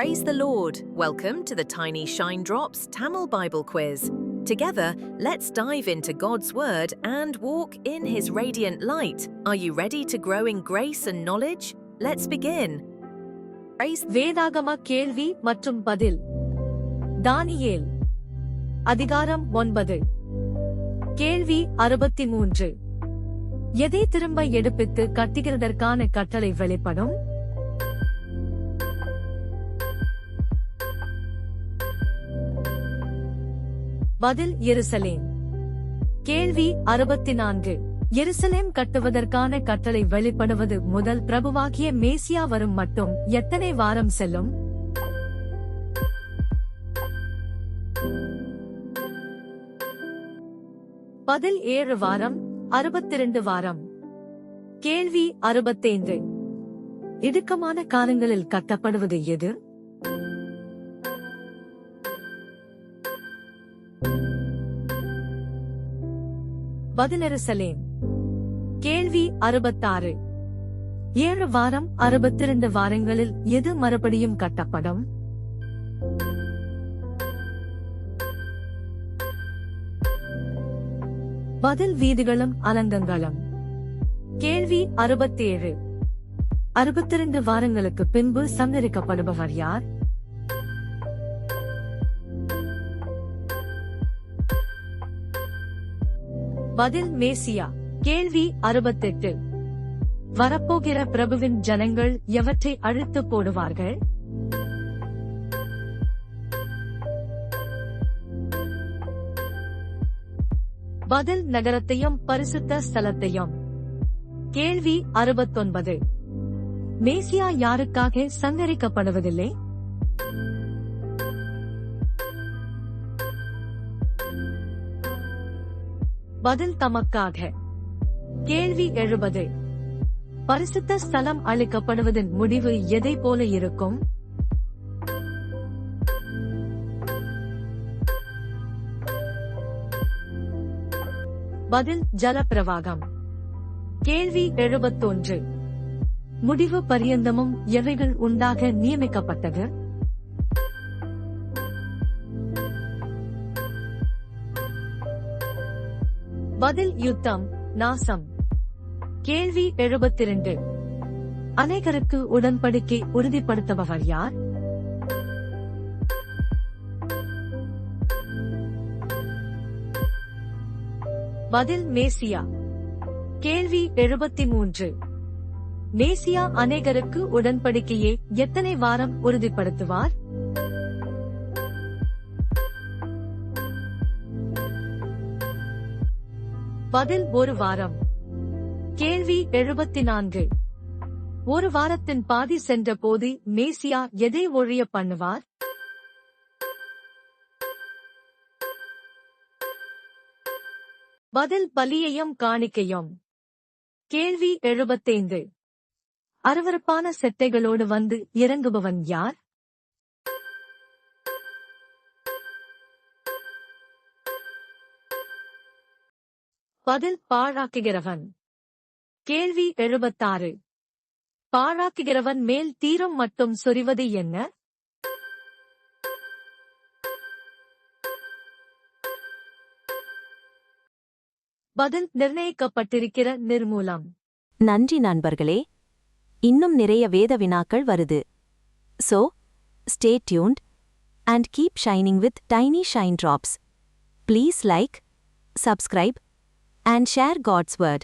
Praise the Lord! Welcome to the Tiny Shine Drops Tamil Bible Quiz. Together, let's dive into God's Word and walk in His radiant light. Are you ready to grow in grace and knowledge? Let's begin. Praise வேதாகம கேள்வி மற்றும் பதில். தானியேல் அதிகாரம் 9. கேள்வி 63. எதை திரும்ப எடுப்பித்து கட்டுகிறதற்கான கட்டளை வெளிப்படும்? பதில் எருசலேம். கேள்வி 64. எருசலேம் கட்டுவதற்கான கட்டளை வெளிப்படுவது முதல் பிரபுவாகிய மேசியா வரும் மட்டும் எத்தனை வாரம் செல்லும்? பதில் 7 வாரம், 62 வாரம். கேள்வி 65. இடுக்கமான காலங்களில் கட்டப்படுவது எது? பதில் எருசலேம். கேள்வி 66. 7 வாரம், 62 வாரங்களில் எது மறுபடியும் கட்டப்படும்? பதில் வீதிகளும் அலங்கங்களும். கேள்வி 67. 62 வாரங்களுக்கு பின்பு சங்கரிக்கப்படுபவர் யார்? பதில் மேசியா. கேள்வி 68. வரப்போகிற பிரபுவின் ஜனங்கள் எவற்றை அழித்து போடுவார்கள்? பதில் நகரத்தையும் பரிசுத்த ஸ்தலத்தையும். கேள்வி 69. மேசியா யாருக்காக சங்கரிக்கப்படுவதில்லை? பதில் தமக்காக. கேள்வி 70. பரிசுத்த ஸ்தலம் அளிக்கப்படுவதன் முடிவு எதை போல இருக்கும்? பதில் ஜலப்பிரவாகம். கேள்வி 71. முடிவு பரியந்தமும் எவைகள் உண்டாக நியமிக்கப்பட்டது? பதில் யுத்தம், நாசம். கேள்வி 72. அநேகருக்கு உடன்படிக்கை உறுதிப்படுத்துபவர் யார்? பதில் மேசியா. கேள்வி 73. மேசியா அநேகருக்கு உடன்படிக்கையை எத்தனை வாரம் உறுதிப்படுத்துவார்? பதில் 1 வாரம். கேள்வி 74. 1 வாரத்தின் பாதி சென்ற போது மேசியா எதை ஒழிய பண்ணுவார்? பதில் பலியையும் காணிக்கையும். கேள்வி 75. அருவருப்பான செட்டைகளோடு வந்து இறங்குபவன் யார்? பதில் பாழாக்குகிறவன். கேள்வி 76. பாழாக்குகிறவன் மேல் தீரம் மட்டும் சொரிவது என்ன? பதில் நிர்ணயிக்கப்பட்டிருக்கிற நிர்மூலம். நன்றி நண்பர்களே. இன்னும் நிறைய வேத வினாக்கள் வருது. So, stay tuned and keep shining with Tiny Shine Drops. Please like, subscribe, and share God's Word.